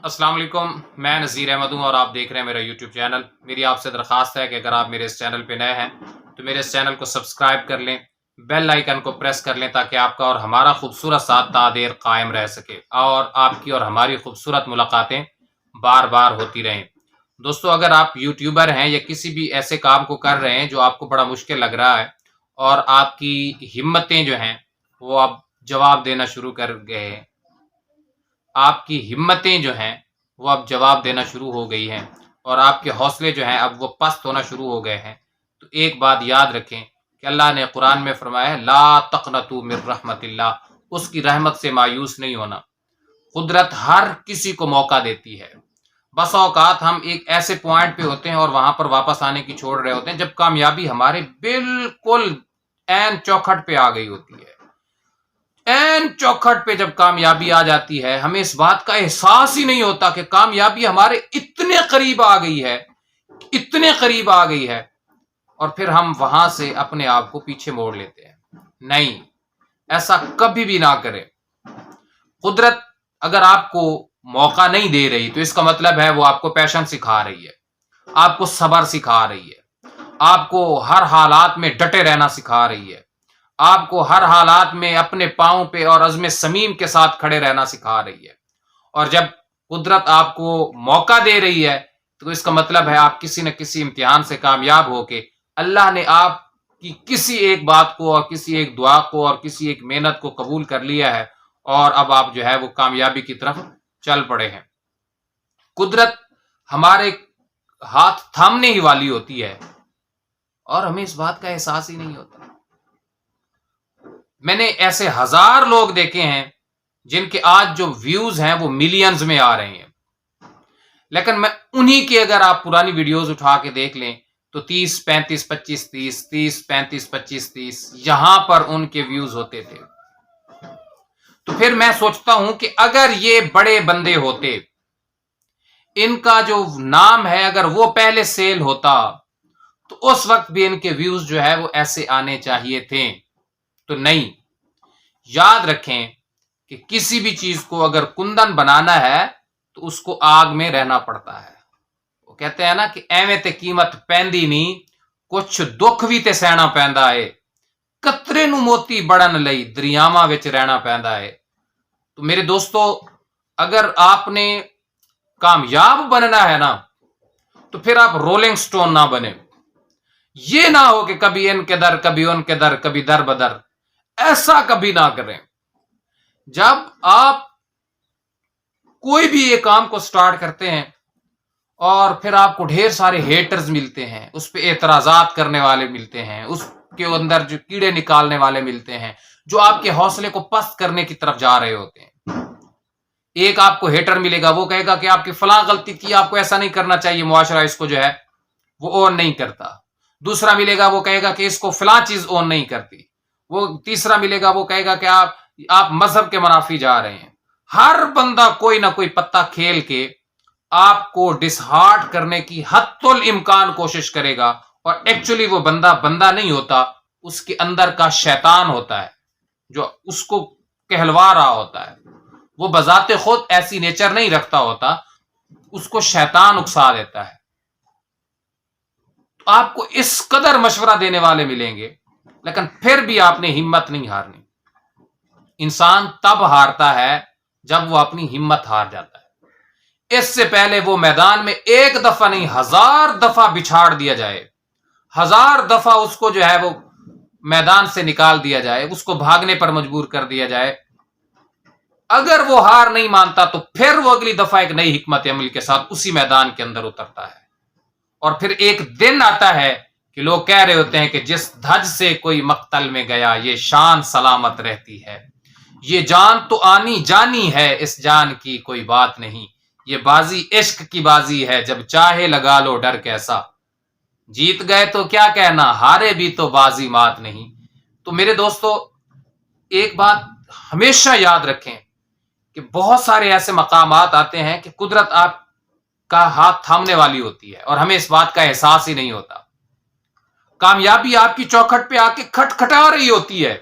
अस्सलाम वालेकुम, मैं नज़ीर अहमद हूँ और आप देख रहे हैं मेरा यूट्यूब चैनल। मेरी आपसे दरख्वास्त है कि अगर आप मेरे इस चैनल पे नए हैं तो मेरे इस चैनल को सब्सक्राइब कर लें, बेल आइकन को प्रेस कर लें ताकि आपका और हमारा खूबसूरत साथ तादेर कायम रह सके और आपकी और हमारी खूबसूरत मुलाकातें बार बार होती रहें। दोस्तों, अगर आप यूट्यूबर हैं या किसी भी ऐसे काम को कर रहे हैं जो आपको बड़ा मुश्किल लग रहा है और आपकी हिम्मतें जो हैं वो अब जवाब देना शुरू कर गए हैं, आपकी हिम्मतें जो हैं वो अब जवाब देना शुरू हो गई हैं और आपके हौसले जो हैं अब वो पस्त होना शुरू हो गए हैं, तो एक बात याद रखें कि अल्लाह ने कुरान में फरमाया है, ला तक़नतू मिर रहमतिल्लाह, उसकी रहमत से मायूस नहीं होना। कुदरत हर किसी को मौका देती है। बस औकात हम एक ऐसे पॉइंट पे होते हैं और वहां पर वापस आने की छोड़ रहे होते हैं जब कामयाबी हमारे बिल्कुल एन चौखट पे आ गई होती है। एन चौखट पे जब कामयाबी आ जाती है, हमें इस बात का एहसास ही नहीं होता कि कामयाबी हमारे इतने करीब आ गई है, इतने करीब आ गई है, और फिर हम वहां से अपने आप को पीछे मोड़ लेते हैं। नहीं, ऐसा कभी भी ना करें। कुदरत अगर आपको मौका नहीं दे रही तो इसका मतलब है वो आपको पैशन सिखा रही है, आपको सब्र सिखा रही है, आपको हर हालात में डटे रहना सिखा रही है, आपको हर हालात में अपने पांव पे और अज़्म समीम के साथ खड़े रहना सिखा रही है। और जब कुदरत आपको मौका दे रही है तो इसका मतलब है आप किसी न किसी इम्तिहान से कामयाब होके अल्लाह ने आपकी किसी एक बात को और किसी एक दुआ को और किसी एक मेहनत को कबूल कर लिया है और अब आप जो है वो कामयाबी की तरफ चल पड़े हैं। कुदरत हमारे हाथ थामने ही वाली होती है और हमें इस बात का एहसास ही नहीं होता। मैंने ऐसे हजार लोग देखे हैं जिनके आज जो व्यूज हैं वो मिलियंस में आ रहे हैं, लेकिन मैं उन्हीं की अगर आप पुरानी वीडियोस उठा के देख लें तो 30, 35, 25, 30, 30, 35, 25, 30 यहां पर उनके व्यूज होते थे। तो फिर मैं सोचता हूं कि अगर ये बड़े बंदे होते, इनका जो नाम है अगर वो पहले सेल होता तो उस वक्त भी इनके व्यूज जो है वो ऐसे आने चाहिए थे। तो नहीं, याद रखें कि किसी भी चीज को अगर कुंदन बनाना है तो उसको आग में रहना पड़ता है। वो कहते हैं ना कि एवें ते कीमत पैंदी नहीं, कुछ दुख भी ते सहना पैंदा है, कतरे नू मोती बढ़न लई दरियावां विच रहना पैंदा है। तो मेरे दोस्तों, अगर आपने कामयाब बनना है ना तो फिर आप रोलिंग स्टोन ना बने। ये ना हो कि कभी इनके दर कभी उनके दर कभी दर बदर, ऐसा कभी ना करें। जब आप कोई भी एक काम को स्टार्ट करते हैं और फिर आपको ढेर सारे हेटर्स मिलते हैं, उस पर एतराजात करने वाले मिलते हैं, उसके अंदर जो कीड़े निकालने वाले मिलते हैं जो आपके हौसले को पस्त करने की तरफ जा रहे होते हैं। एक आपको हेटर मिलेगा, वो कहेगा कि आपकी फलां गलती की, आपको ऐसा नहीं करना चाहिए, मुआशरा इसको जो है वो ओन नहीं करता। दूसरा मिलेगा, वो कहेगा कि इसको फलां चीज ओन नहीं करती। वो तीसरा मिलेगा, वो कहेगा कि आप मजहब के मुनाफी जा रहे हैं। हर बंदा कोई ना कोई पत्ता खेल के आपको डिसहार्ट करने की हत्तुल इम्कान कोशिश करेगा और एक्चुअली वो बंदा बंदा नहीं होता, उसके अंदर का शैतान होता है जो उसको कहलवा रहा होता है। वो बजाते खुद ऐसी नेचर नहीं रखता होता, उसको शैतान उकसा देता है। तो आपको इस कदर मशवरा देने वाले मिलेंगे, लेकिन फिर भी आपने हिम्मत नहीं हारनी। इंसान तब हारता है जब वो अपनी हिम्मत हार जाता है। इससे पहले वो मैदान में एक दफा नहीं 1000 दफा बिछाड़ दिया जाए, 1000 दफा उसको जो है वो मैदान से निकाल दिया जाए, उसको भागने पर मजबूर कर दिया जाए, अगर वो हार नहीं मानता तो फिर वो अगली दफा एक नई हिकमत अमल के साथ उसी मैदान के अंदर उतरता है। और फिर एक दिन आता है कि लोग कह रहे होते हैं कि जिस धज से कोई मक्तल में गया ये शान सलामत रहती है, ये जान तो आनी जानी है, इस जान की कोई बात नहीं, ये बाजी इश्क की बाजी है, जब चाहे लगा लो डर कैसा, जीत गए तो क्या कहना, हारे भी तो बाजी मात नहीं। तो मेरे दोस्तों, एक बात हमेशा याद रखें कि बहुत सारे ऐसे मकामात आते हैं कि कुदरत आपका हाथ थामने वाली होती है और हमें इस बात का एहसास ही नहीं होता। कामयाबी आपकी चौखट पे आके खटखटा रही होती है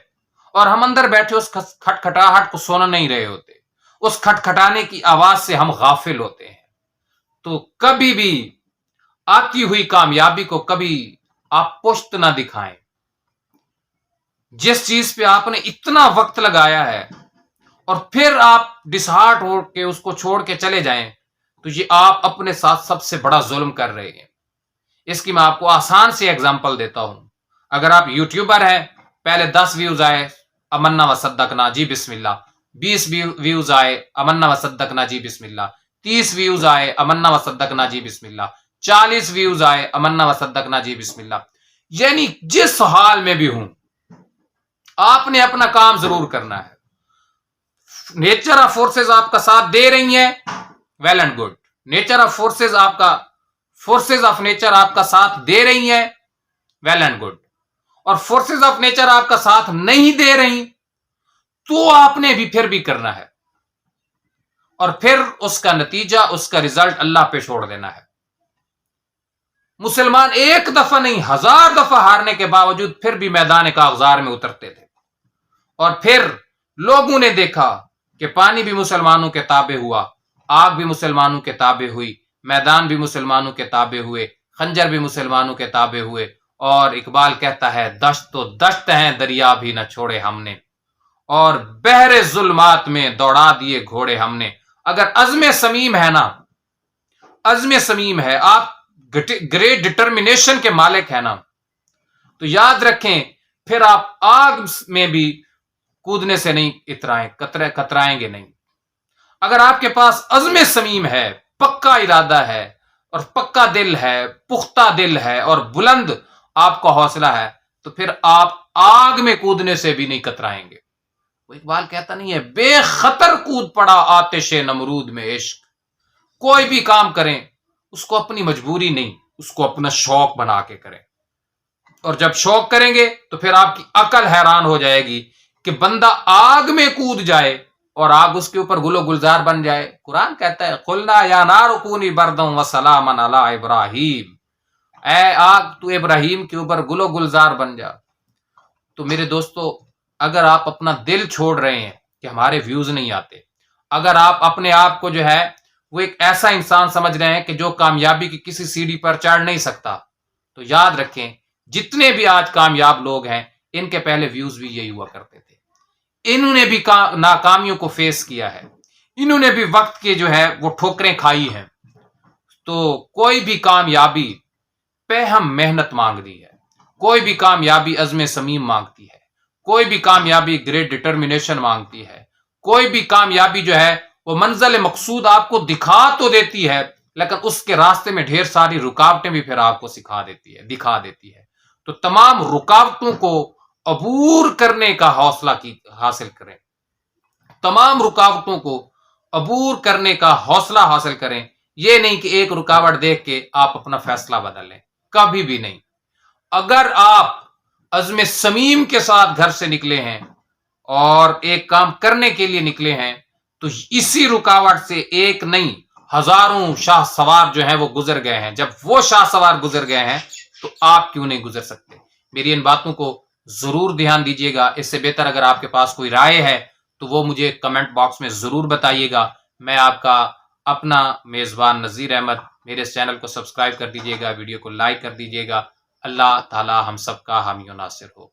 और हम अंदर बैठे उस खटखटाहट को सुन नहीं रहे होते, اس کھٹکھٹانے کی آواز سے ہم غافل ہوتے ہیں. تو کبھی بھی آتی ہوئی کامیابی کو کبھی آپ پشت نہ دکھائیں. جس چیز پہ آپ نے اتنا وقت لگایا ہے اور پھر آپ ڈسہارٹ ہو کے اس کو چھوڑ کے چلے جائیں تو یہ آپ اپنے ساتھ سب سے بڑا ظلم کر رہے ہیں. اس کی میں آپ کو آسان سی ایگزامپل دیتا ہوں. اگر آپ یوٹیوبر ہیں، پہلے 10 ویوز آئے، امنا وصدقنا جی بسم اللہ. 20 ویوز آئے، امنا وصدقنا جی بسم اللہ. 30 ویوز آئے، امنا وصدقنا جی بسم اللہ. 40 ویوز آئے، امنا وصدقنا جی بسم اللہ. یعنی جس حال میں بھی ہوں آپ نے اپنا کام ضرور کرنا ہے. نیچر آف فورسز آپ کا ساتھ دے رہی ہیں، well and good. Nature of forces of nature آپ کا ساتھ دے رہی ہیں، ویل اینڈ گڈ. اور فورسز آف نیچر آپ کا ساتھ نہیں دے رہی تو آپ نے بھی پھر بھی کرنا ہے، اور پھر اس کا نتیجہ، اس کا ریزلٹ اللہ پہ چھوڑ دینا ہے. مسلمان ایک دفعہ نہیں 1000 دفعہ ہارنے کے باوجود پھر بھی میدان کاغذار میں اترتے تھے. اور پھر لوگوں نے دیکھا کہ پانی بھی مسلمانوں کے تابع ہوا، آگ بھی مسلمانوں کے تابع ہوئی، میدان بھی مسلمانوں کے تابع ہوئے، خنجر بھی مسلمانوں کے تابع ہوئے. اور اقبال کہتا ہے دشت تو دشت ہیں، دریا بھی نہ چھوڑے ہم نے، اور بحر ظلمات میں دوڑا دیے گھوڑے ہم نے. اگر عزم صمیم ہے نا، عزم صمیم ہے، آپ گریٹ ڈٹرمنیشن کے مالک ہیں نا، تو یاد رکھیں پھر آپ آگ میں بھی کودنے سے نہیں کترائیں گے نہیں. اگر آپ کے پاس عزم صمیم ہے، پکا ارادہ ہے اور پکا دل ہے، پختہ دل ہے اور بلند آپ کا حوصلہ ہے، تو پھر آپ آگ میں کودنے سے بھی نہیں کترائیں گے. وہ اقبال کہتا نہیں ہے بے خطر کود پڑا آتش نمرود میں عشق. کوئی بھی کام کریں اس کو اپنی مجبوری نہیں، اس کو اپنا شوق بنا کے کریں. اور جب شوق کریں گے تو پھر آپ کی عقل حیران ہو جائے گی کہ بندہ آگ میں کود جائے اور آگ اس کے اوپر گل و گلزار بن جائے. قرآن کہتا ہے قلنا یا نار کونی بردم وسلاما علی ابراہیم، اے آگ تو ابراہیم کے اوپر گل و گلزار بن جا. تو میرے دوستو، اگر آپ اپنا دل چھوڑ رہے ہیں کہ ہمارے ویوز نہیں آتے، اگر آپ اپنے آپ کو جو ہے وہ ایک ایسا انسان سمجھ رہے ہیں کہ جو کامیابی کی کسی سیڑھی پر چڑھ نہیں سکتا، تو یاد رکھیں جتنے بھی آج کامیاب لوگ ہیں ان کے پہلے ویوز بھی یہی ہوا کرتے تھے. انہوں نے بھی ناکامیوں کو فیس کیا ہے، انہوں نے بھی وقت کے جو ہے وہ ٹھوکریں کھائی ہیں. تو کوئی بھی کامیابی پہ ہم محنت مانگتی ہے، کوئی بھی کامیابی عزم صمیم مانگتی ہے، کوئی بھی کامیابی گریٹ ڈٹرمنیشن مانگتی ہے، کوئی بھی کامیابی جو ہے وہ منزل مقصود آپ کو دکھا تو دیتی ہے، لیکن اس کے راستے میں ڈھیر ساری رکاوٹیں بھی پھر آپ کو دکھا دیتی ہے. تو تمام رکاوٹوں کو عبور کرنے کا حوصلہ حاصل کریں، تمام رکاوٹوں کو عبور کرنے کا حوصلہ حاصل کریں. یہ نہیں کہ ایک رکاوٹ دیکھ کے آپ اپنا فیصلہ بدل لیں، کبھی بھی نہیں. اگر آپ عزم صمیم کے ساتھ گھر سے نکلے ہیں اور ایک کام کرنے کے لیے نکلے ہیں تو اسی رکاوٹ سے ایک نہیں ہزاروں شاہ سوار جو ہیں وہ گزر گئے ہیں. جب وہ شاہ سوار گزر گئے ہیں تو آپ کیوں نہیں گزر سکتے؟ میری ان باتوں کو ضرور دھیان دیجیے گا. اس سے بہتر اگر آپ کے پاس کوئی رائے ہے تو وہ مجھے کمنٹ باکس میں ضرور بتائیے گا. میں آپ کا اپنا میزبان نذیر احمد. میرے اس چینل کو سبسکرائب کر دیجیے گا، ویڈیو کو لائک کر دیجیے گا. اللہ تعالی ہم سب کا حامی و ناصر ہو.